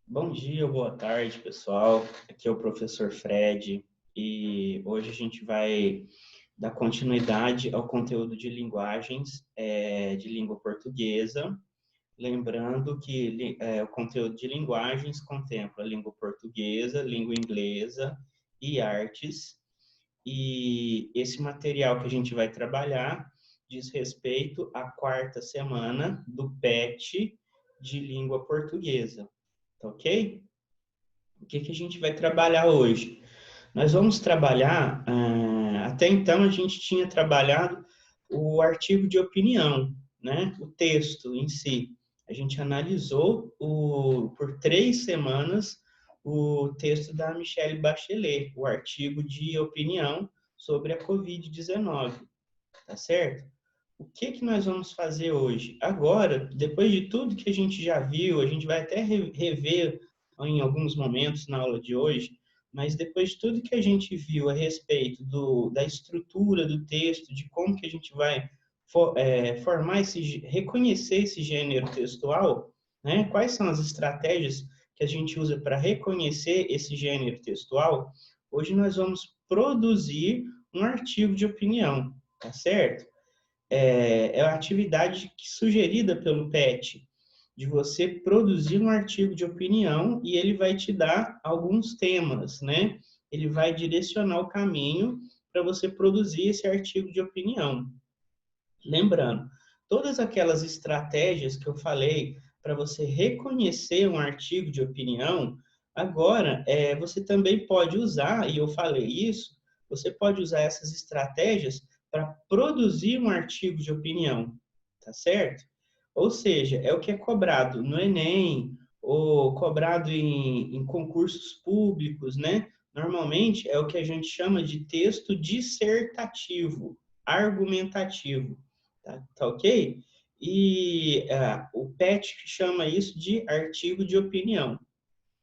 Bom dia, boa tarde, pessoal. Aqui é o professor Fred e hoje a gente vai dar continuidade ao conteúdo de linguagens de língua portuguesa. Lembrando que o conteúdo de linguagens contempla língua portuguesa, língua inglesa e artes. E esse material que a gente vai trabalhar diz respeito à quarta semana do PET de língua portuguesa. Tá ok? O que a gente vai trabalhar hoje? Nós vamos trabalhar, até então a gente tinha trabalhado o artigo de opinião, né? O texto em si. A gente analisou por 3 semanas o texto da Michelle Bachelet, o artigo de opinião sobre a Covid-19, tá certo? O que nós vamos fazer hoje? Agora, depois de tudo que a gente já viu, a gente vai até rever em alguns momentos na aula de hoje, mas depois de tudo que a gente viu a respeito da estrutura do texto, de como que a gente vai formar reconhecer esse gênero textual, né? Quais são as estratégias que a gente usa para reconhecer esse gênero textual? Hoje nós vamos produzir um artigo de opinião, tá certo? É a atividade sugerida pelo PET, de você produzir um artigo de opinião e ele vai te dar alguns temas, né? Ele vai direcionar o caminho para você produzir esse artigo de opinião. Lembrando, todas aquelas estratégias que eu falei para você reconhecer um artigo de opinião, agora você também pode usar, e eu falei isso, você pode usar essas estratégias para produzir um artigo de opinião, tá certo? Ou seja, é o que é cobrado no Enem, ou cobrado em concursos públicos, né? Normalmente é o que a gente chama de texto dissertativo, argumentativo. Tá ok? E o PET chama isso de artigo de opinião,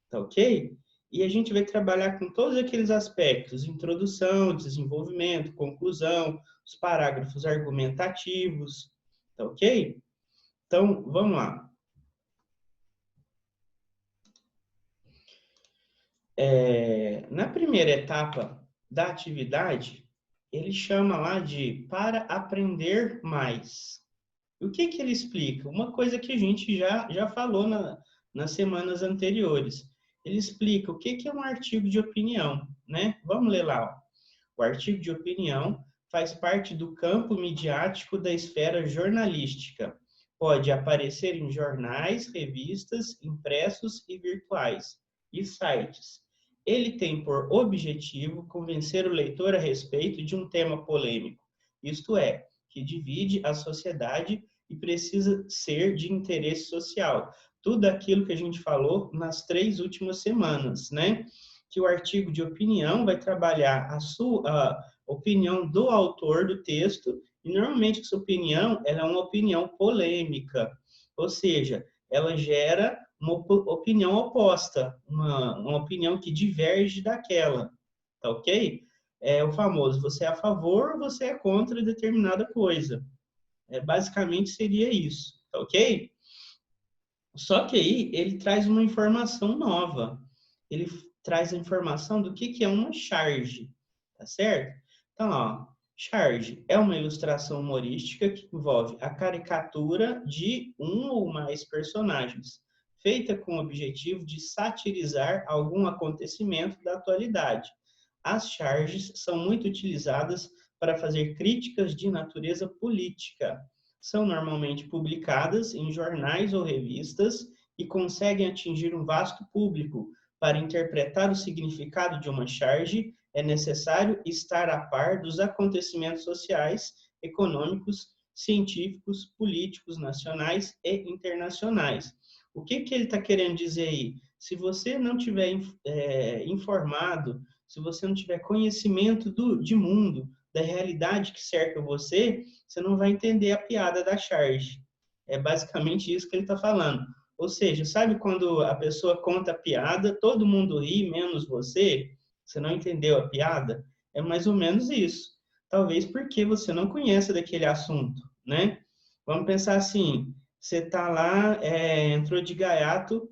tá ok? E a gente vai trabalhar com todos aqueles aspectos: introdução, desenvolvimento, conclusão, os parágrafos argumentativos, tá ok? Então, vamos lá. Na primeira etapa da atividade, ele chama lá de para aprender mais. O que ele explica? Uma coisa que a gente já falou nas semanas anteriores. Ele explica o que é um artigo de opinião, né? Vamos ler lá. Ó. O artigo de opinião faz parte do campo midiático da esfera jornalística. Pode aparecer em jornais, revistas, impressos e virtuais, e sites. Ele tem por objetivo convencer o leitor a respeito de um tema polêmico, isto é, que divide a sociedade e precisa ser de interesse social. Tudo aquilo que a gente falou nas 3 últimas semanas, né? Que o artigo de opinião vai trabalhar a opinião do autor do texto, e normalmente essa opinião ela é uma opinião polêmica, ou seja, ela gera uma opinião oposta, uma opinião que diverge daquela, tá ok? É o famoso, você é a favor ou você é contra determinada coisa. Basicamente seria isso, tá ok? Só que aí ele traz uma informação nova. Ele traz a informação do que é uma charge, tá certo? Então, ó, charge é uma ilustração humorística que envolve a caricatura de um ou mais personagens, feita com o objetivo de satirizar algum acontecimento da atualidade. As charges são muito utilizadas para fazer críticas de natureza política. São normalmente publicadas em jornais ou revistas e conseguem atingir um vasto público. Para interpretar o significado de uma charge, é necessário estar a par dos acontecimentos sociais, econômicos, científicos, políticos nacionais e internacionais. O que ele está querendo dizer aí? Se você não tiver informado, se você não tiver conhecimento de mundo, da realidade que cerca você, você não vai entender a piada da charge. É basicamente isso que ele está falando. Ou seja, sabe quando a pessoa conta a piada, todo mundo ri, menos você? Você não entendeu a piada? É mais ou menos isso. Talvez porque você não conhece daquele assunto, né? Vamos pensar assim, você está lá, entrou de gaiato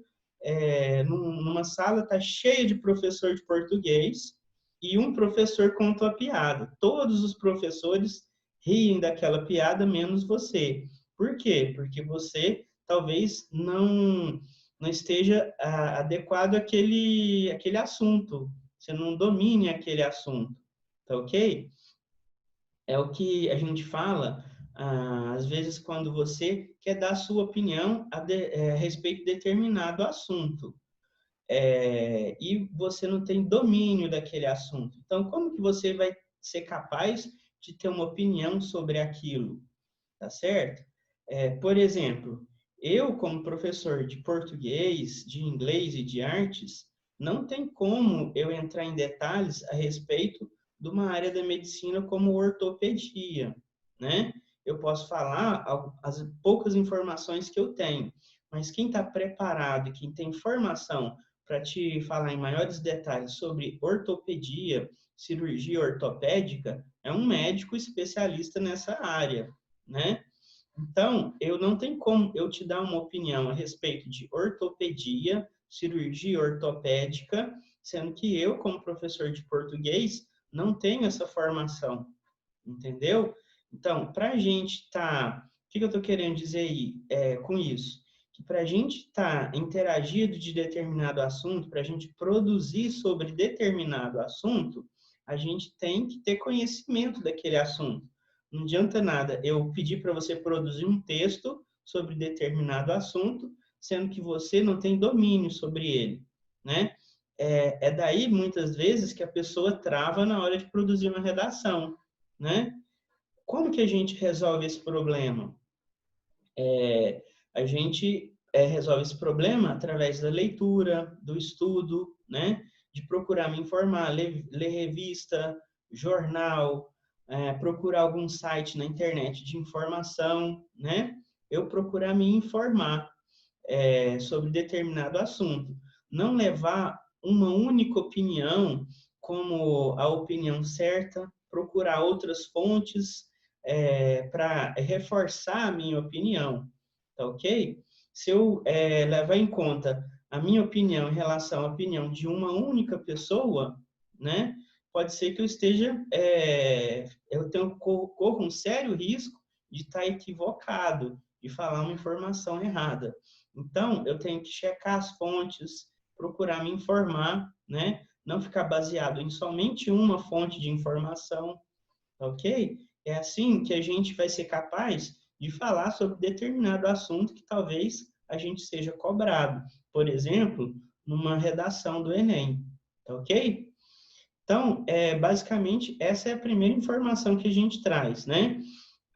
numa sala tá cheia de professor de português e um professor conta a piada. Todos os professores riem daquela piada, menos você. Por quê? Porque você talvez não esteja adequado àquele assunto. Você não domine aquele assunto. Tá ok? É o que a gente fala, às vezes, quando você quer dar a sua opinião a respeito de determinado assunto. E você não tem domínio daquele assunto. Então, como que você vai ser capaz de ter uma opinião sobre aquilo? Tá certo? Por exemplo, eu, como professor de português, de inglês e de artes, não tem como eu entrar em detalhes a respeito de uma área da medicina como ortopedia, né? Eu posso falar as poucas informações que eu tenho, mas quem está preparado e quem tem formação para te falar em maiores detalhes sobre ortopedia, cirurgia ortopédica, é um médico especialista nessa área, né? Então, eu não tenho como eu te dar uma opinião a respeito de ortopedia, cirurgia ortopédica, sendo que eu, como professor de português, não tenho essa formação, entendeu? Então, para a gente estar... O que eu estou querendo dizer aí, com isso? Que para a gente estar interagido de determinado assunto, para a gente produzir sobre determinado assunto, a gente tem que ter conhecimento daquele assunto. Não adianta nada eu pedir para você produzir um texto sobre determinado assunto, sendo que você não tem domínio sobre ele, né? É daí, muitas vezes, que a pessoa trava na hora de produzir uma redação, né? Como que a gente resolve esse problema? A gente resolve esse problema através da leitura, do estudo, né? De procurar me informar, ler revista, jornal, procurar algum site na internet de informação, né? Eu procurar me informar sobre determinado assunto. Não levar uma única opinião como a opinião certa, procurar outras fontes para reforçar a minha opinião, tá ok? Se eu levar em conta a minha opinião em relação à opinião de uma única pessoa, né, pode ser que eu corro um sério risco de estar equivocado, de falar uma informação errada. Então, eu tenho que checar as fontes, procurar me informar, né? Não ficar baseado em somente uma fonte de informação, ok? É assim que a gente vai ser capaz de falar sobre determinado assunto que talvez a gente seja cobrado. Por exemplo, numa redação do Enem, ok? Então, basicamente, essa é a primeira informação que a gente traz, né?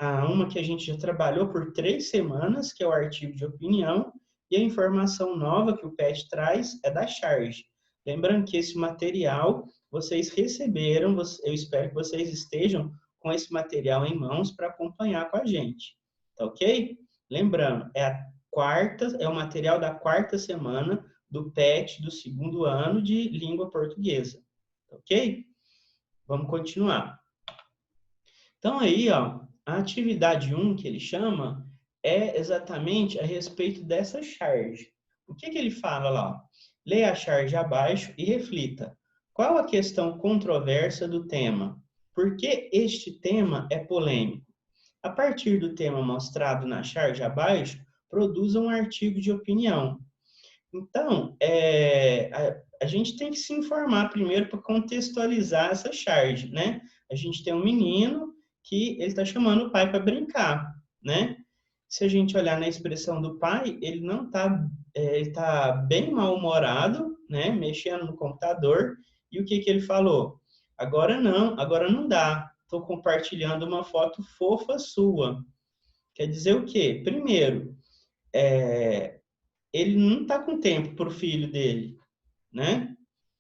Uma que a gente já trabalhou por 3 semanas, que é o artigo de opinião, e a informação nova que o PET traz é da charge. Lembrando que esse material vocês receberam, eu espero que vocês estejam com esse material em mãos para acompanhar com a gente, tá ok? Lembrando, é o material da 4ª semana do PET do 2º ano de língua portuguesa, tá ok? Vamos continuar. Então aí, ó, a atividade 1, que ele chama, é exatamente a respeito dessa charge. O que ele fala lá? Leia a charge abaixo e reflita. Qual a questão controversa do tema? Por que este tema é polêmico? A partir do tema mostrado na charge abaixo, produza um artigo de opinião. Então, a gente tem que se informar primeiro para contextualizar essa charge, né? A gente tem um menino que ele está chamando o pai para brincar, né? Se a gente olhar na expressão do pai, ele não está, ele está bem mal-humorado, né? Mexendo no computador. E o que ele falou? Agora não dá. Estou compartilhando uma foto fofa sua. Quer dizer o quê? Primeiro, ele não está com tempo para o filho dele, né?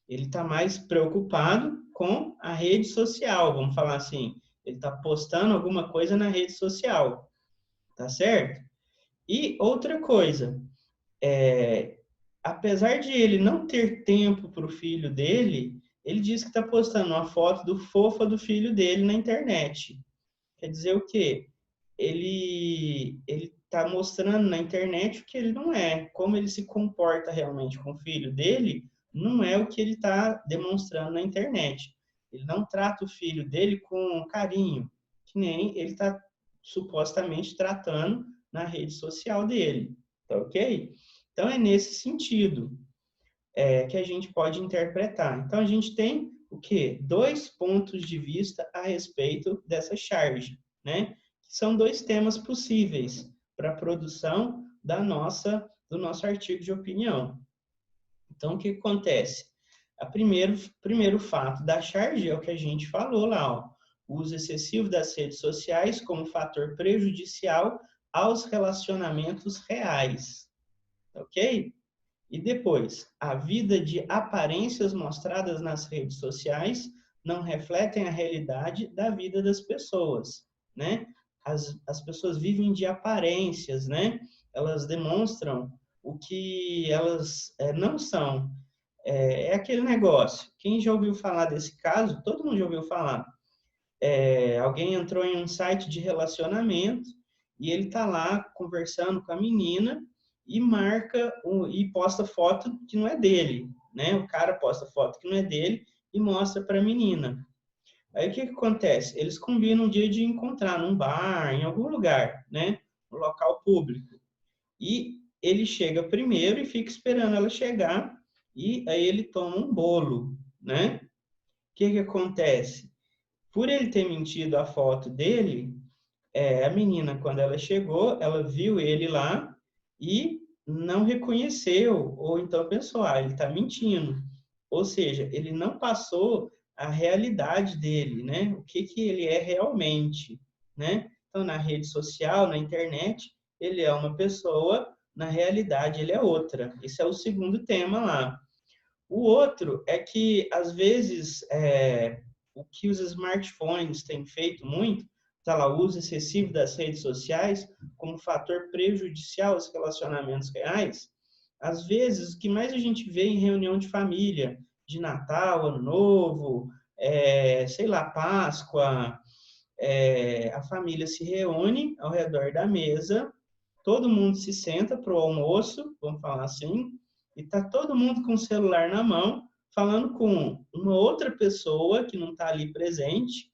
Ele está mais preocupado com a rede social, vamos falar assim. Ele está postando alguma coisa na rede social, tá certo? E outra coisa, apesar de ele não ter tempo para o filho dele, ele diz que está postando uma foto do fofa do filho dele na internet. Quer dizer o quê? Ele está mostrando na internet o que ele não é. Como ele se comporta realmente com o filho dele, não é o que ele está demonstrando na internet. Ele não trata o filho dele com carinho, que nem ele está supostamente tratando na rede social dele. Tá ok? Então, é nesse sentido que a gente pode interpretar. Então, a gente tem o quê? 2 pontos de vista a respeito dessa charge, né? São 2 temas possíveis para a produção do nosso artigo de opinião. Então, o que acontece? Primeiro fato da charge é o que a gente falou lá, ó, o uso excessivo das redes sociais como fator prejudicial aos relacionamentos reais, ok? E depois, a vida de aparências mostradas nas redes sociais não refletem a realidade da vida das pessoas, né? As pessoas vivem de aparências, né? Elas demonstram o que elas não são. É aquele negócio. Quem já ouviu falar desse caso? Todo mundo já ouviu falar. Alguém entrou em um site de relacionamento e ele está lá conversando com a menina e marca e posta foto que não é dele, né? O cara posta foto que não é dele e mostra para a menina. Aí o que acontece? Eles combinam um dia de encontrar num bar, em algum lugar, né? Um local público. E ele chega primeiro e fica esperando ela chegar e aí ele toma um bolo, né? O que acontece? Por ele ter mentido a foto dele, a menina, quando ela chegou, ela viu ele lá e não reconheceu, ou então pensou, ele está mentindo. Ou seja, ele não passou a realidade dele, né? O que ele é realmente, né? Então, na rede social, na internet, ele é uma pessoa, na realidade, ele é outra. Esse é o segundo tema lá. O outro é que, às vezes, o que os smartphones têm feito muito, tá lá, o uso excessivo das redes sociais como fator prejudicial aos relacionamentos reais. Às vezes, o que mais a gente vê em reunião de família, de Natal, Ano Novo, sei lá, Páscoa, a família se reúne ao redor da mesa, todo mundo se senta para o almoço, vamos falar assim, e tá todo mundo com o celular na mão, falando com uma outra pessoa que não está ali presente,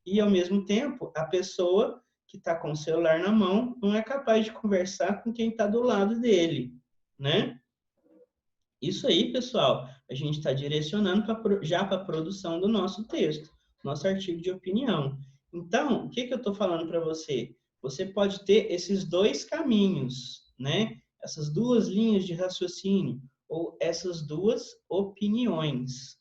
e ao mesmo tempo, a pessoa que está com o celular na mão não é capaz de conversar com quem está do lado dele, né? Isso aí, pessoal, a gente está direcionando já para a produção do nosso texto, nosso artigo de opinião. Então, o que eu estou falando para você? Você pode ter esses 2 caminhos, né? Essas 2 linhas de raciocínio, ou essas 2 opiniões,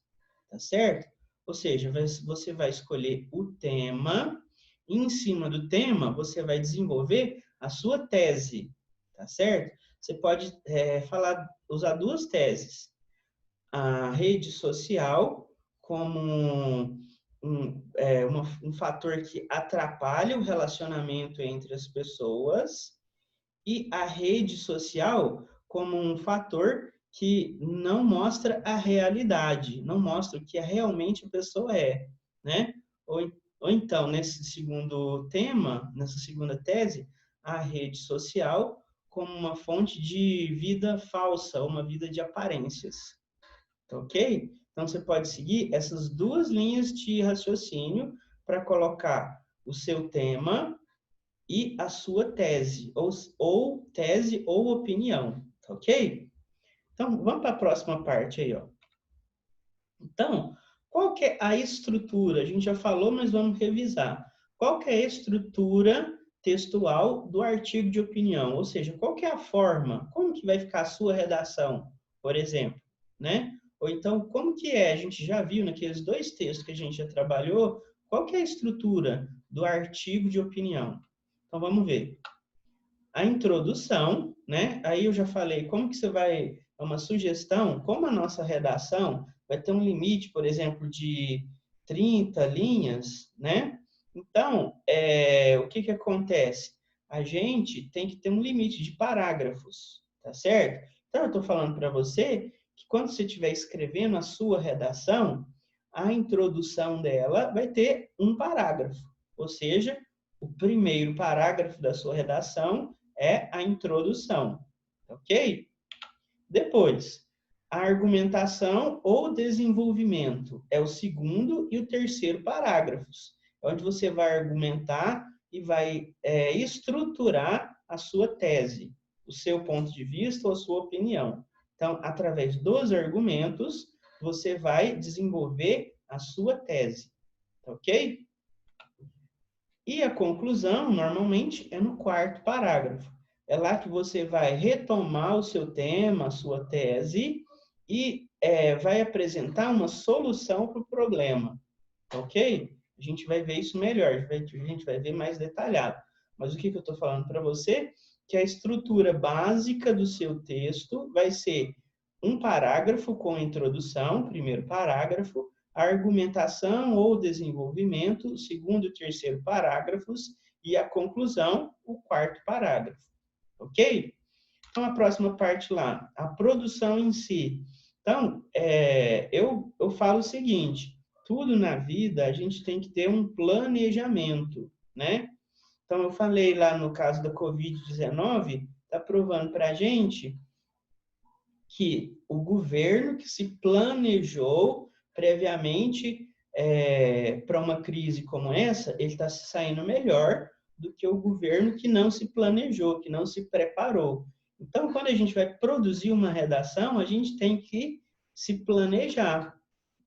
tá certo? Ou seja, você vai escolher o tema, e em cima do tema, você vai desenvolver a sua tese, tá certo? Você pode usar 2 teses. A rede social como um fator que atrapalha o relacionamento entre as pessoas e a rede social como um fator que não mostra a realidade, não mostra o que realmente a pessoa é, né? Ou então, nesse segundo tema, nessa segunda tese, a rede social como uma fonte de vida falsa, uma vida de aparências. Tá ok? Então, você pode seguir essas 2 linhas de raciocínio para colocar o seu tema e a sua tese, ou tese ou opinião, tá ok? Então, vamos para a próxima parte aí, ó. Então, qual que é a estrutura? A gente já falou, mas vamos revisar. Qual que é a estrutura textual do artigo de opinião? Ou seja, qual que é a forma? Como que vai ficar a sua redação, por exemplo, né? Ou então, como que é? A gente já viu naqueles 2 textos que a gente já trabalhou, qual que é a estrutura do artigo de opinião? Então, vamos ver. A introdução, né? Aí eu já falei como que você vai, é uma sugestão, como a nossa redação vai ter um limite, por exemplo, de 30 linhas, né? Então, o que acontece? A gente tem que ter um limite de parágrafos, tá certo? Então, eu estou falando para você que quando você estiver escrevendo a sua redação, a introdução dela vai ter um parágrafo, ou seja, o primeiro parágrafo da sua redação é a introdução, ok? Depois, a argumentação ou desenvolvimento é o segundo e o terceiro parágrafos, onde você vai argumentar e vai estruturar a sua tese, o seu ponto de vista ou a sua opinião. Então, através dos argumentos, você vai desenvolver a sua tese, ok? E a conclusão, normalmente, é no quarto parágrafo. É lá que você vai retomar o seu tema, a sua tese, e vai apresentar uma solução para o problema, ok? A gente vai ver isso melhor, a gente vai ver mais detalhado. Mas o que eu estou falando para você? Que a estrutura básica do seu texto vai ser um parágrafo com introdução, primeiro parágrafo, a argumentação ou desenvolvimento, o segundo e terceiro parágrafos, e a conclusão, o quarto parágrafo. Ok? Então, a próxima parte lá, a produção em si. Então, eu falo o seguinte, tudo na vida a gente tem que ter um planejamento, né? Então, eu falei lá no caso da Covid-19, está provando para a gente que o governo que se planejou previamente para uma crise como essa, ele está se saindo melhor do que o governo que não se planejou, que não se preparou. Então, quando a gente vai produzir uma redação, a gente tem que se planejar,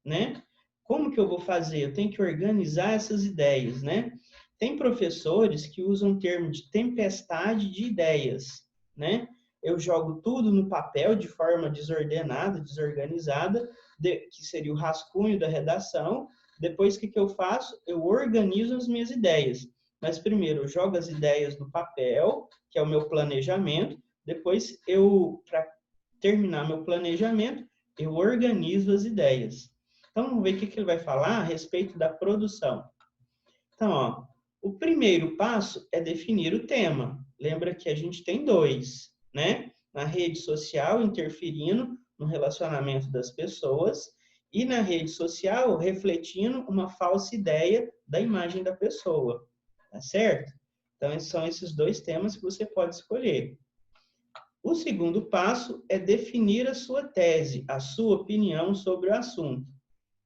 né? Como que eu vou fazer? Eu tenho que organizar essas ideias, né? Tem professores que usam o termo de tempestade de ideias, né? Eu jogo tudo no papel de forma desordenada, desorganizada, que seria o rascunho da redação. Depois, o que eu faço? Eu organizo as minhas ideias. Mas primeiro, eu jogo as ideias no papel, que é o meu planejamento. Depois, para terminar meu planejamento, eu organizo as ideias. Então, vamos ver o que ele vai falar a respeito da produção. Então, ó, o primeiro passo é definir o tema. Lembra que a gente tem dois, né? Na rede social, interferindo no relacionamento das pessoas, e na rede social, refletindo uma falsa ideia da imagem da pessoa. Tá certo? Então, são esses dois temas que você pode escolher. O segundo passo é definir a sua tese, a sua opinião sobre o assunto.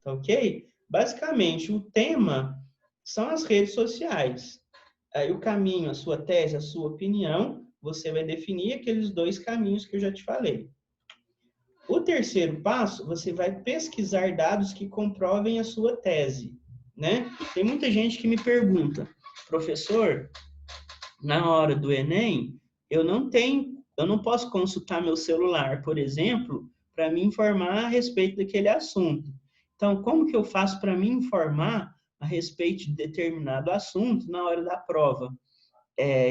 Tá ok? Basicamente, o tema são as redes sociais. Aí o caminho, a sua tese, a sua opinião, você vai definir aqueles dois caminhos que eu já te falei. O terceiro passo, você vai pesquisar dados que comprovem a sua tese, né? Tem muita gente que me pergunta, professor, na hora do Enem, eu não posso consultar meu celular, por exemplo, para me informar a respeito daquele assunto. Então, como que eu faço para me informar a respeito de determinado assunto na hora da prova?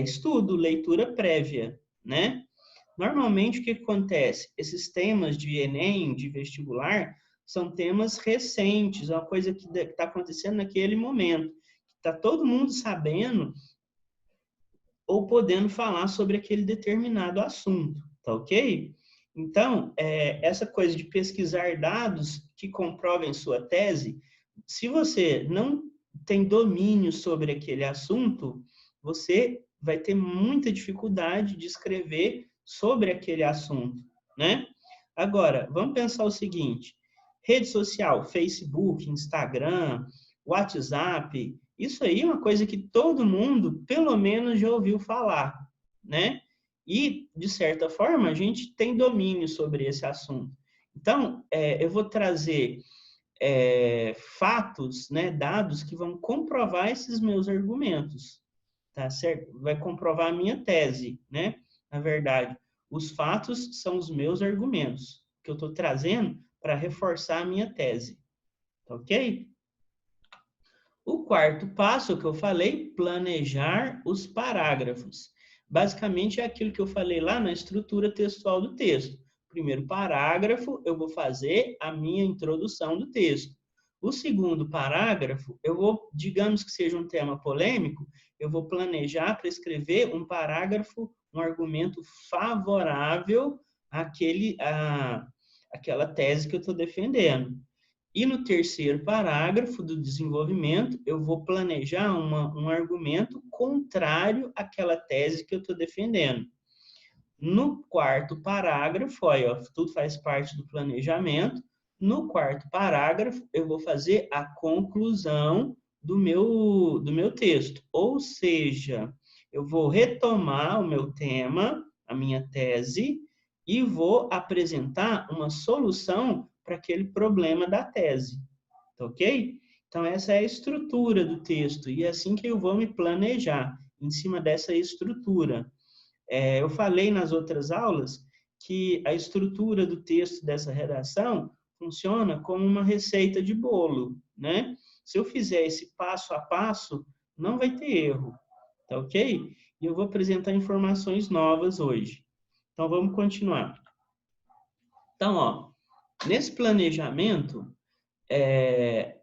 Estudo, leitura prévia, né? Normalmente, o que acontece? Esses temas de Enem, de vestibular, são temas recentes, uma coisa que está acontecendo naquele momento. Está todo mundo sabendo ou podendo falar sobre aquele determinado assunto, tá ok? Então, essa coisa de pesquisar dados que comprovem sua tese, se você não tem domínio sobre aquele assunto, você vai ter muita dificuldade de escrever sobre aquele assunto, né? Agora, vamos pensar o seguinte, rede social, Facebook, Instagram, WhatsApp, isso aí é uma coisa que todo mundo, pelo menos, já ouviu falar, né? E, de certa forma, a gente tem domínio sobre esse assunto. Então, eu vou trazer fatos, né, dados que vão comprovar esses meus argumentos, tá certo? Vai comprovar a minha tese, né? Na verdade, os fatos são os meus argumentos que eu estou trazendo para reforçar a minha tese, tá ok? O quarto passo que eu falei, planejar os parágrafos. Basicamente é aquilo que eu falei lá na estrutura textual do texto. Primeiro parágrafo, eu vou fazer a minha introdução do texto. O segundo parágrafo, eu vou, digamos que seja um tema polêmico, eu vou planejar para escrever um parágrafo, um argumento favorável àquela tese que eu estou defendendo. E no terceiro parágrafo do desenvolvimento, eu vou planejar um argumento contrário àquela tese que eu estou defendendo. No quarto parágrafo, ó, tudo faz parte do planejamento. No quarto parágrafo, eu vou fazer a conclusão do meu texto. Ou seja, eu vou retomar o meu tema, a minha tese, e vou apresentar uma solução para aquele problema da tese. Tá ok? Então, essa é a estrutura do texto. E é assim que eu vou me planejar, em cima dessa estrutura. Eu falei nas outras aulas que a estrutura do texto dessa redação funciona como uma receita de bolo, né? Se eu fizer esse passo a passo, não vai ter erro, tá ok? E eu vou apresentar informações novas hoje. Então, vamos continuar. Então, ó, nesse planejamento,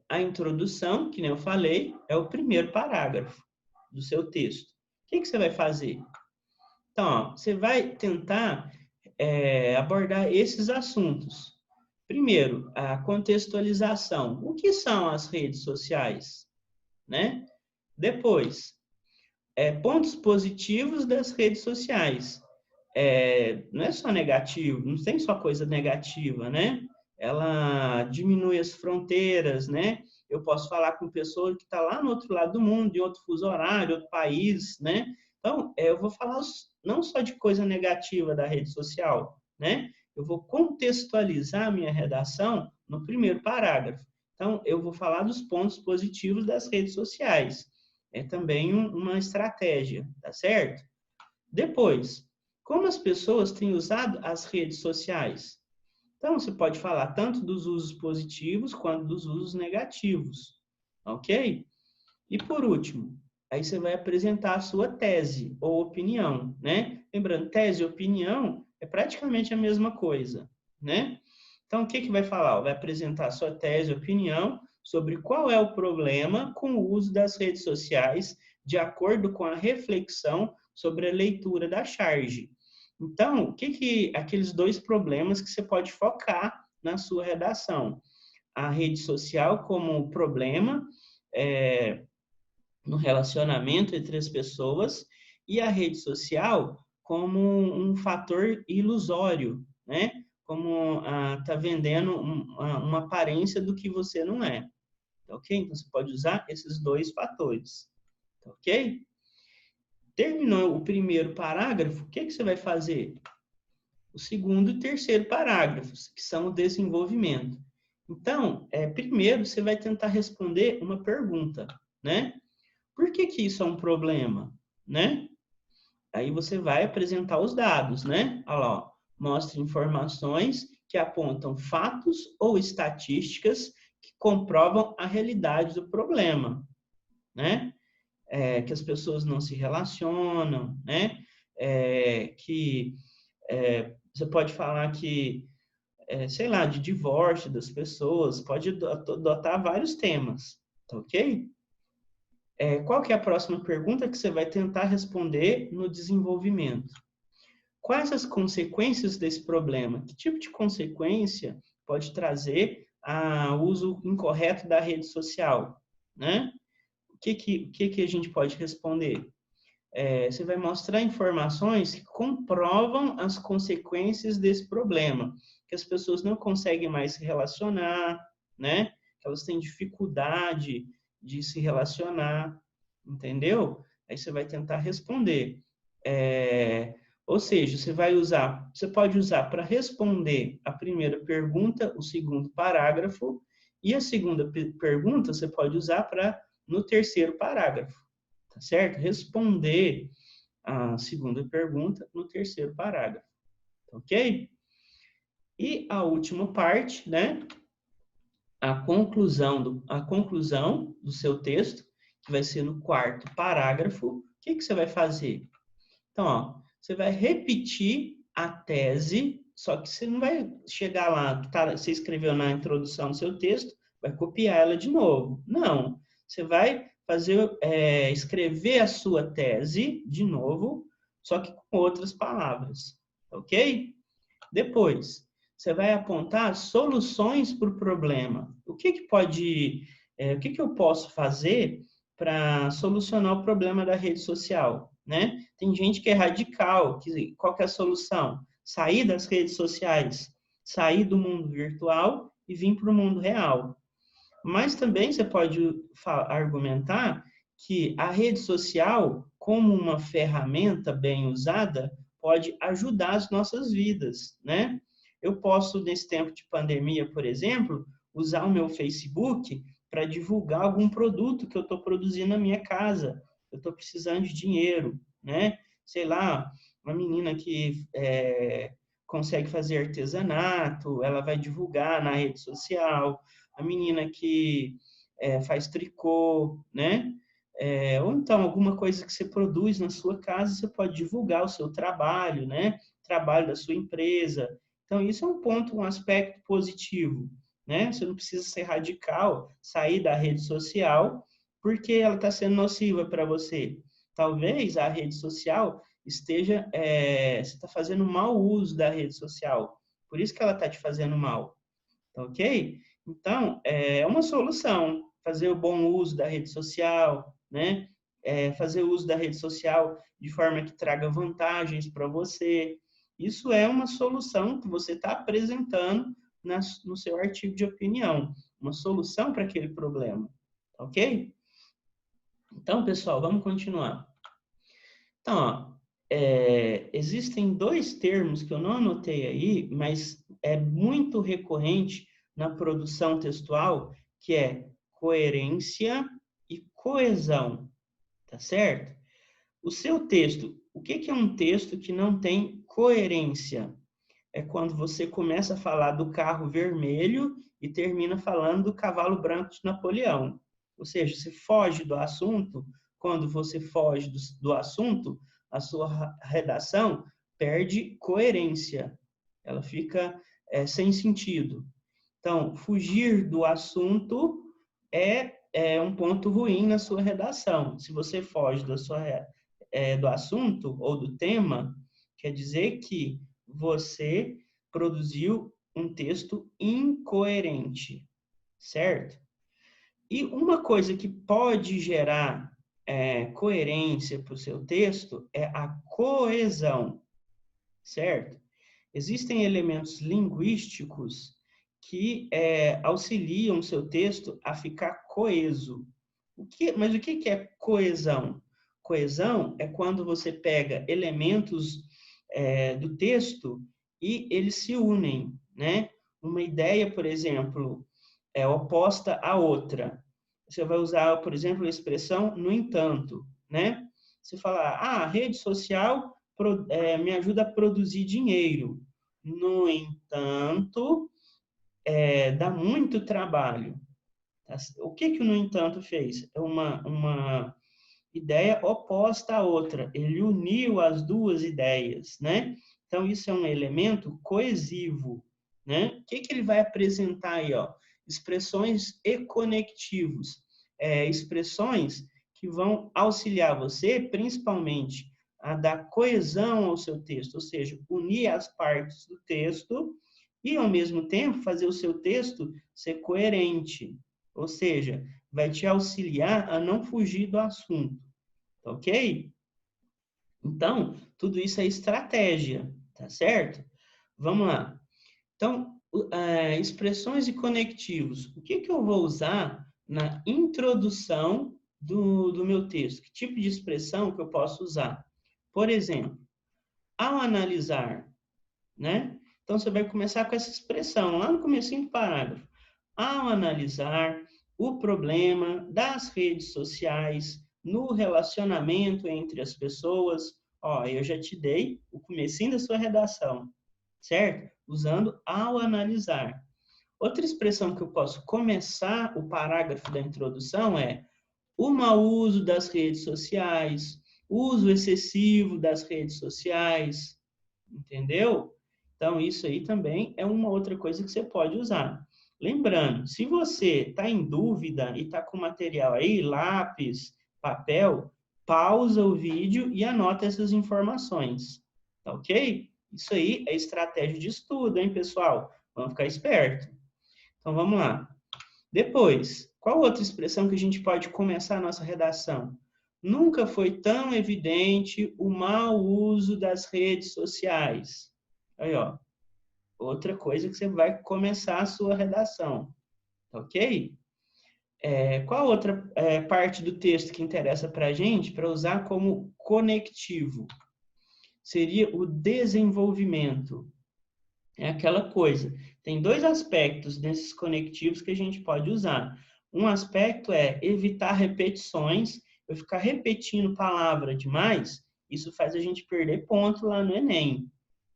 a introdução, que nem eu falei, é o primeiro parágrafo do seu texto. O que você vai fazer? Então, ó, você vai tentar abordar esses assuntos. Primeiro, a contextualização. O que são as redes sociais? Né? Depois, pontos positivos das redes sociais. Não é só negativo, não tem só coisa negativa, né? Ela diminui as fronteiras, né? Eu posso falar com pessoa que está lá no outro lado do mundo, em outro fuso horário, outro país, né? Então, eu vou falar não só de coisa negativa da rede social, né? Eu vou contextualizar a minha redação no primeiro parágrafo. Então, eu vou falar dos pontos positivos das redes sociais. É também uma estratégia, tá certo? Depois, como as pessoas têm usado as redes sociais? Então, você pode falar tanto dos usos positivos quanto dos usos negativos, ok? E por último, aí você vai apresentar a sua tese ou opinião, né? Lembrando, tese e opinião é praticamente a mesma coisa, né? Então, o que vai falar? Vai apresentar a sua tese ou opinião sobre qual é o problema com o uso das redes sociais de acordo com a reflexão sobre a leitura da charge. Então, o que aqueles dois problemas que você pode focar na sua redação? A rede social como problema no relacionamento entre as pessoas e a rede social como um fator ilusório, né? Como tá vendendo uma aparência do que você não é. Ok? Então, você pode usar esses dois fatores. Ok? Terminou o primeiro parágrafo, o que você vai fazer? O segundo e terceiro parágrafos, que são o desenvolvimento. Então, primeiro você vai tentar responder uma pergunta, né? Por que isso é um problema, né? Aí você vai apresentar os dados, né? Olha lá, ó. Mostra informações que apontam fatos ou estatísticas que comprovam a realidade do problema, né? Que as pessoas não se relacionam, né? Você pode falar que, sei lá, de divórcio das pessoas, pode adotar vários temas, tá ok? Qual que é a próxima pergunta que você vai tentar responder no desenvolvimento? Quais as consequências desse problema? Que tipo de consequência pode trazer o uso incorreto da rede social, né? O que a gente pode responder? Você vai mostrar informações que comprovam as consequências desse problema, que as pessoas não conseguem mais se relacionar, né? Que elas têm dificuldade de se relacionar, entendeu? Aí você vai tentar responder. Ou seja, você pode usar para responder a primeira pergunta, o segundo parágrafo, e a segunda pergunta você pode usar no terceiro parágrafo, tá certo? Responder a segunda pergunta no terceiro parágrafo, ok? E a última parte, né? A conclusão do seu texto, que vai ser no quarto parágrafo. O que você vai fazer? Então, ó, você vai repetir a tese, só que você não vai chegar lá, você escreveu na introdução do seu texto, vai copiar ela de novo. Não, você vai escrever a sua tese de novo, só que com outras palavras, ok? Depois, você vai apontar soluções para o problema. O que eu posso fazer para solucionar o problema da rede social, né? Tem gente que é radical, qual que é a solução? Sair das redes sociais, sair do mundo virtual e vir para o mundo real. Mas também você pode argumentar que a rede social, como uma ferramenta bem usada, pode ajudar as nossas vidas, né? Eu posso, nesse tempo de pandemia, por exemplo, usar o meu Facebook para divulgar algum produto que eu estou produzindo na minha casa. Eu estou precisando de dinheiro, né? Sei lá, uma menina que consegue fazer artesanato, ela vai divulgar na rede social. A menina que faz tricô, né? Ou então alguma coisa que você produz na sua casa, você pode divulgar o seu trabalho, né? Trabalho da sua empresa. Então, isso é um ponto, um aspecto positivo, né? Você não precisa ser radical, sair da rede social, porque ela está sendo nociva para você. Talvez a rede social esteja, você está fazendo mau uso da rede social, por isso que ela está te fazendo mal, tá ok? Então, é uma solução fazer o bom uso da rede social, né? Fazer uso da rede social de forma que traga vantagens para você. Isso é uma solução que você está apresentando no seu artigo de opinião, uma solução para aquele problema, ok? Então, pessoal, vamos continuar. Então, ó, existem dois termos que eu não anotei aí, mas é muito recorrente na produção textual, que é coerência e coesão, tá certo? O seu texto, o que é um texto que não tem coerência? É quando você começa a falar do carro vermelho e termina falando do cavalo branco de Napoleão. Ou seja, você foge do assunto. Quando você foge do assunto, a sua redação perde coerência. Ela fica sem sentido. Então, fugir do assunto é um ponto ruim na sua redação. Se você foge do assunto ou do tema, quer dizer que você produziu um texto incoerente, certo? E uma coisa que pode gerar coerência para o seu texto é a coesão, certo? Existem elementos linguísticos que auxiliam o seu texto a ficar coeso. Mas o que é coesão? Coesão é quando você pega elementos do texto e eles se unem, né? Uma ideia, por exemplo, é oposta à outra. Você vai usar, por exemplo, a expressão no entanto, né? Você fala, a rede social me ajuda a produzir dinheiro. No entanto, dá muito trabalho. O que o no entanto fez? É uma ideia oposta à outra. Ele uniu as duas ideias, né? Então, isso é um elemento coesivo, né? O que ele vai apresentar aí, ó? Expressões e conectivos. Expressões que vão auxiliar você, principalmente, a dar coesão ao seu texto, ou seja, unir as partes do texto e, ao mesmo tempo, fazer o seu texto ser coerente, ou seja, vai te auxiliar a não fugir do assunto, ok? Então, tudo isso é estratégia, tá certo? Vamos lá. Então, expressões e conectivos. O que eu vou usar na introdução do meu texto? Que tipo de expressão que eu posso usar? Por exemplo, ao analisar, né? Então, você vai começar com essa expressão, lá no comecinho do parágrafo. Ao analisar o problema das redes sociais no relacionamento entre as pessoas, ó, eu já te dei o comecinho da sua redação, certo? Usando ao analisar. Outra expressão que eu posso começar o parágrafo da introdução é o mau uso das redes sociais, uso excessivo das redes sociais, entendeu? Então, isso aí também é uma outra coisa que você pode usar. Lembrando, se você está em dúvida e está com material aí, lápis, papel, pausa o vídeo e anota essas informações, tá ok? Isso aí é estratégia de estudo, hein, pessoal? Vamos ficar esperto. Então, vamos lá. Depois, qual outra expressão que a gente pode começar a nossa redação? Nunca foi tão evidente o mau uso das redes sociais. Aí, ó. Outra coisa que você vai começar a sua redação. Ok? Qual outra parte do texto que interessa para a gente para usar como conectivo? Seria o desenvolvimento. É aquela coisa. Tem dois aspectos desses conectivos que a gente pode usar. Um aspecto é evitar repetições. Eu ficar repetindo palavra demais, isso faz a gente perder ponto lá no Enem.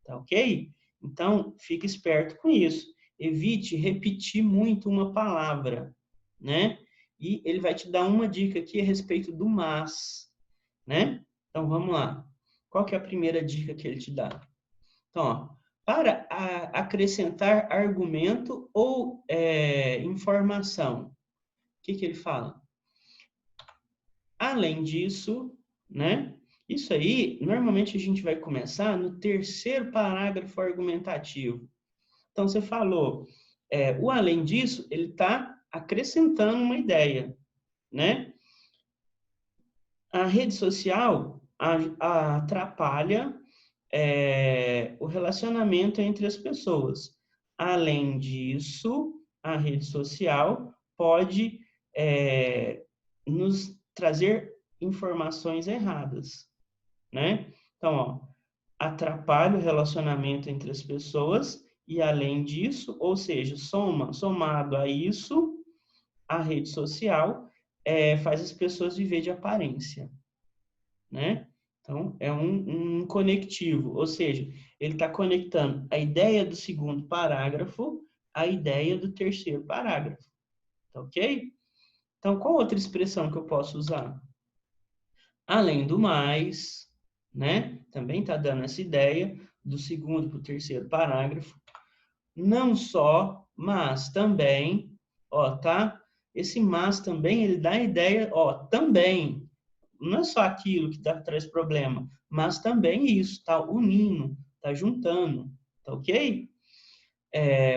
Tá ok? Então, fique esperto com isso. Evite repetir muito uma palavra, né? E ele vai te dar uma dica aqui a respeito do mas, né? Então, vamos lá. Qual que é a primeira dica que ele te dá? Então, ó, para acrescentar argumento ou informação, o que ele fala? Além disso, né? Isso aí, normalmente a gente vai começar no terceiro parágrafo argumentativo. Então, você falou, o além disso, ele está acrescentando uma ideia, né? A rede social atrapalha o relacionamento entre as pessoas. Além disso, a rede social pode nos trazer informações erradas, né? Então, ó, atrapalha o relacionamento entre as pessoas e, além disso, ou seja, somado a isso, a rede social faz as pessoas viver de aparência, né? Então, é um conectivo, ou seja, ele está conectando a ideia do segundo parágrafo à ideia do terceiro parágrafo, tá ok? Então, qual outra expressão que eu posso usar? Além do mais, né? Também está dando essa ideia do segundo para o terceiro parágrafo. Não só, mas também, ó, tá? Esse mas também, ele dá a ideia, ó, também. Não é só aquilo que traz problema, mas também isso, tá unindo, tá juntando, tá ok?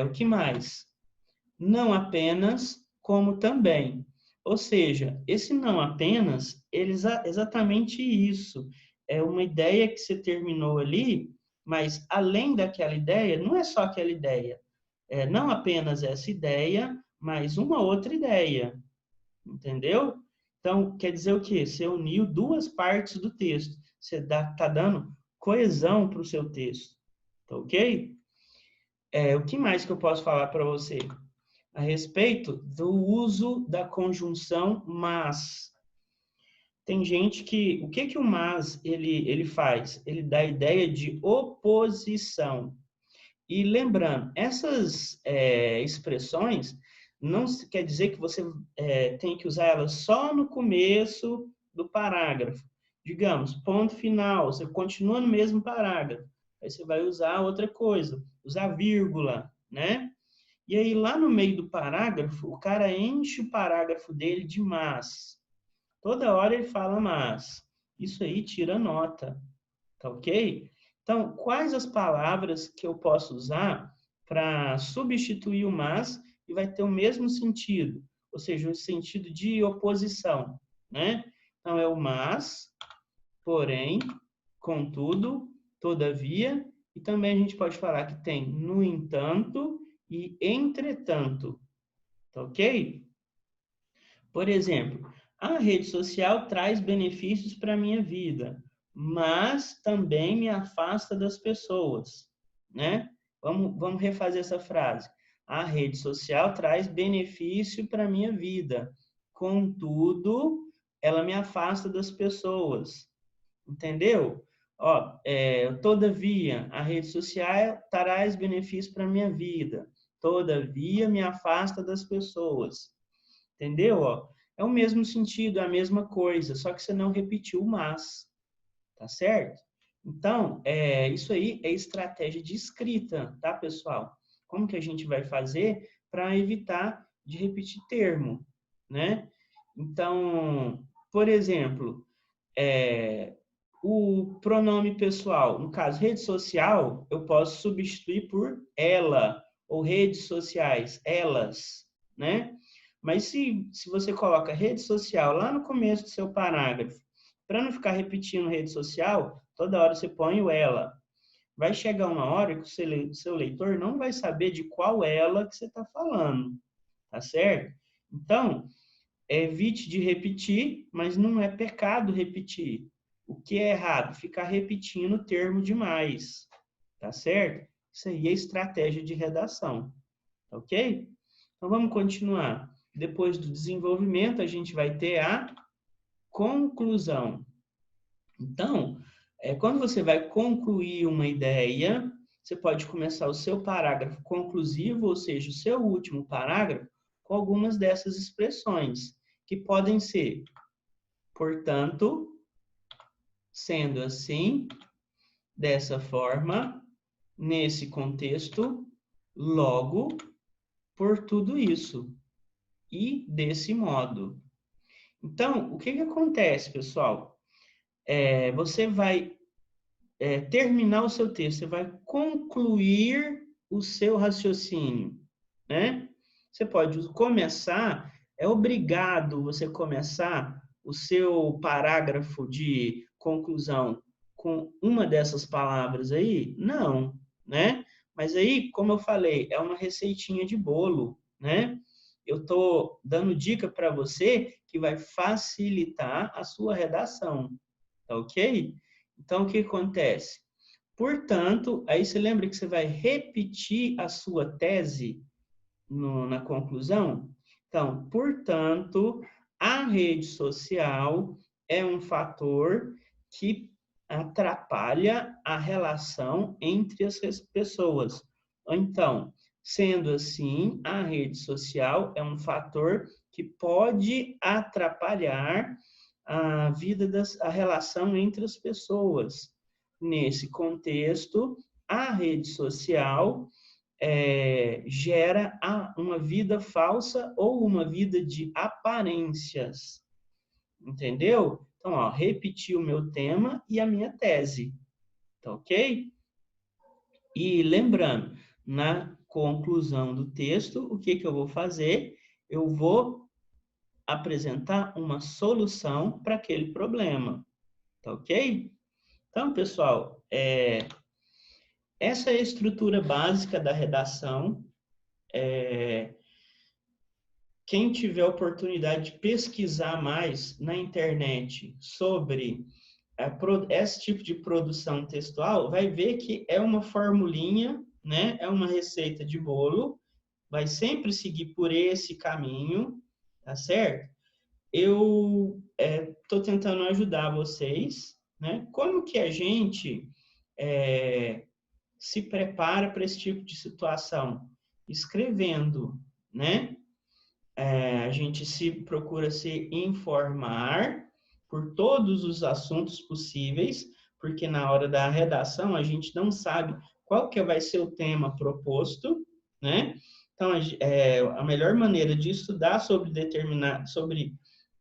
O que mais? Não apenas, como também. Ou seja, esse não apenas, exatamente isso. É uma ideia que você terminou ali, mas além daquela ideia, não é só aquela ideia. Não apenas essa ideia, mas uma outra ideia. Entendeu? Então, quer dizer o quê? Você uniu duas partes do texto. Você está dando coesão para o seu texto. Tá ok? O que mais que eu posso falar para você? A respeito do uso da conjunção mas. Tem gente que... O que o mas ele faz? Ele dá a ideia de oposição. E lembrando, essas expressões não quer dizer que você tem que usar elas só no começo do parágrafo. Digamos, ponto final, você continua no mesmo parágrafo. Aí você vai usar outra coisa, usar vírgula, né? E aí, lá no meio do parágrafo, o cara enche o parágrafo dele de mas. Toda hora ele fala mas. Isso aí tira nota, tá ok? Então, quais as palavras que eu posso usar para substituir o mas e vai ter o mesmo sentido? Ou seja, o sentido de oposição, né? Então, é o mas, porém, contudo, todavia, e também a gente pode falar que tem no entanto e entretanto, tá ok? Por exemplo, a rede social traz benefícios para a minha vida, mas também me afasta das pessoas, né? Vamos refazer essa frase. A rede social traz benefício para a minha vida, contudo, ela me afasta das pessoas, entendeu? Ó, todavia, a rede social traz benefício para a minha vida, todavia, me afasta das pessoas. Entendeu? Ó, é o mesmo sentido, é a mesma coisa, só que você não repetiu o mas, tá certo? Então, isso aí é estratégia de escrita, tá, pessoal? Como que a gente vai fazer para evitar de repetir termo, né? Então, por exemplo, o pronome pessoal, no caso, rede social, eu posso substituir por ela, ou redes sociais, elas, né? Mas se você coloca rede social lá no começo do seu parágrafo, para não ficar repetindo rede social, toda hora você põe o ela. Vai chegar uma hora que o seu leitor não vai saber de qual ela que você está falando, tá certo? Então, evite de repetir, mas não é pecado repetir. O que é errado? Ficar repetindo o termo demais, tá certo? Isso aí é estratégia de redação, tá ok? Então vamos continuar. Depois do desenvolvimento, a gente vai ter a conclusão. Então, quando você vai concluir uma ideia, você pode começar o seu parágrafo conclusivo, ou seja, o seu último parágrafo, com algumas dessas expressões, que podem ser, portanto, sendo assim, dessa forma, nesse contexto, logo, por tudo isso, e desse modo. Então, o que acontece, pessoal? Você vai terminar o seu texto, você vai concluir o seu raciocínio, né? Você pode começar, é obrigado você começar o seu parágrafo de conclusão com uma dessas palavras aí? Não, né? Mas aí, como eu falei, é uma receitinha de bolo, né? Eu estou dando dica para você que vai facilitar a sua redação, tá ok? Então, o que acontece? Portanto, aí você lembra que você vai repetir a sua tese na conclusão? Então, portanto, a rede social é um fator que atrapalha a relação entre as pessoas. Então, sendo assim, a rede social é um fator que pode atrapalhar a relação entre as pessoas. Nesse contexto, a rede social gera uma vida falsa ou uma vida de aparências. Entendeu? Então, ó, repeti o meu tema e a minha tese. Tá ok? E lembrando, na conclusão do texto, o que eu vou fazer? Eu vou apresentar uma solução para aquele problema. Tá ok? Então, pessoal, essa é a estrutura básica da redação. Quem tiver oportunidade de pesquisar mais na internet sobre esse tipo de produção textual, vai ver que é uma formulinha, né? É uma receita de bolo, vai sempre seguir por esse caminho, tá certo? Eu estou tentando ajudar vocês, né? Como que a gente se prepara para esse tipo de situação? Escrevendo, né? A gente procura se informar por todos os assuntos possíveis, porque na hora da redação a gente não sabe qual que vai ser o tema proposto, né? Então, a melhor maneira de estudar sobre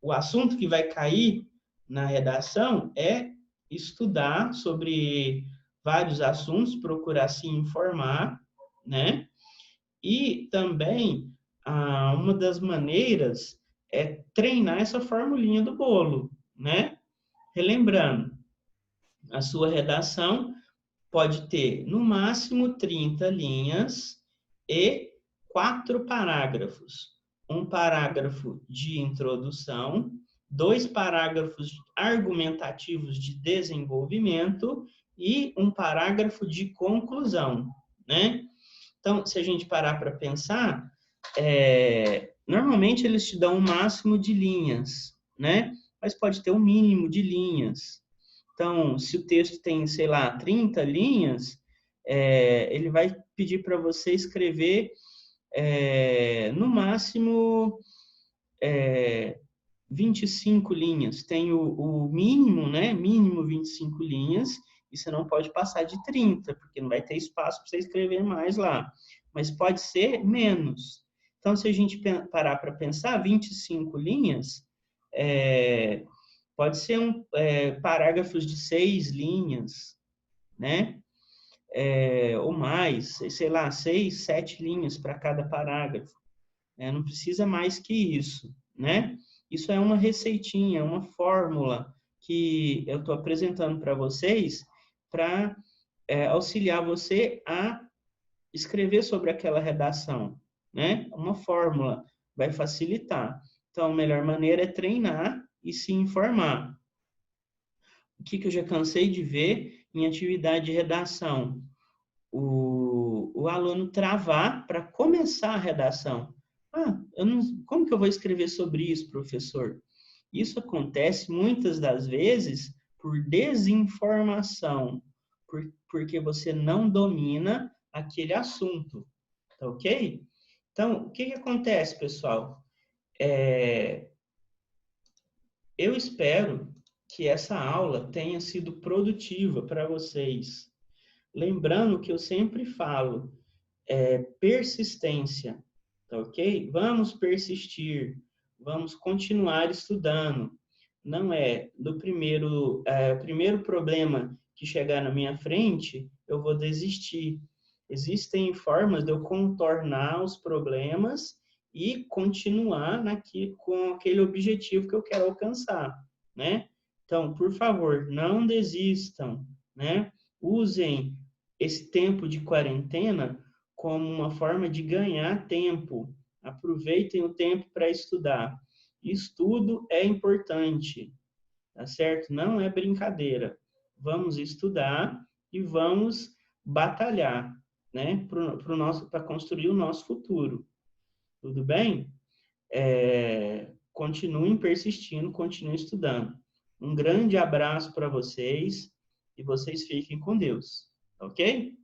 o assunto que vai cair na redação é estudar sobre vários assuntos, procurar se informar, né? E também, uma das maneiras é treinar essa formulinha do bolo, né? Relembrando, a sua redação pode ter, no máximo, 30 linhas e 4 parágrafos. Um parágrafo de introdução, 2 parágrafos argumentativos de desenvolvimento e um parágrafo de conclusão, né? Então, se a gente parar para pensar, normalmente eles te dão um máximo de linhas, né? Mas pode ter um mínimo de linhas. Então, se o texto tem, sei lá, 30 linhas, ele vai pedir para você escrever, no máximo, 25 linhas. Tem o mínimo, né? Mínimo 25 linhas, e você não pode passar de 30, porque não vai ter espaço para você escrever mais lá. Mas pode ser menos. Então, se a gente parar para pensar, 25 linhas Pode ser parágrafos de 6 linhas, né? Ou mais, sei lá, 6, 7 linhas para cada parágrafo. Não precisa mais que isso, né? Isso é uma receitinha, uma fórmula que eu estou apresentando para vocês para auxiliar você a escrever sobre aquela redação, né? Uma fórmula vai facilitar. Então, a melhor maneira é treinar e se informar. O que eu já cansei de ver em atividade de redação? O aluno travar para começar a redação. Como que eu vou escrever sobre isso, professor? Isso acontece muitas das vezes por desinformação, porque você não domina aquele assunto, tá ok? Então, o que acontece, pessoal? Eu espero que essa aula tenha sido produtiva para vocês. Lembrando que eu sempre falo, persistência, tá ok? Vamos persistir, vamos continuar estudando. Não é do primeiro problema que chegar na minha frente, eu vou desistir. Existem formas de eu contornar os problemas e continuar com aquele objetivo que eu quero alcançar, né? Então, por favor, não desistam, né? Usem esse tempo de quarentena como uma forma de ganhar tempo. Aproveitem o tempo para estudar. Estudo é importante, tá certo? Não é brincadeira. Vamos estudar e vamos batalhar, né? Para construir o nosso futuro. Tudo bem? Continuem persistindo, continuem estudando. Um grande abraço para vocês e vocês fiquem com Deus, ok?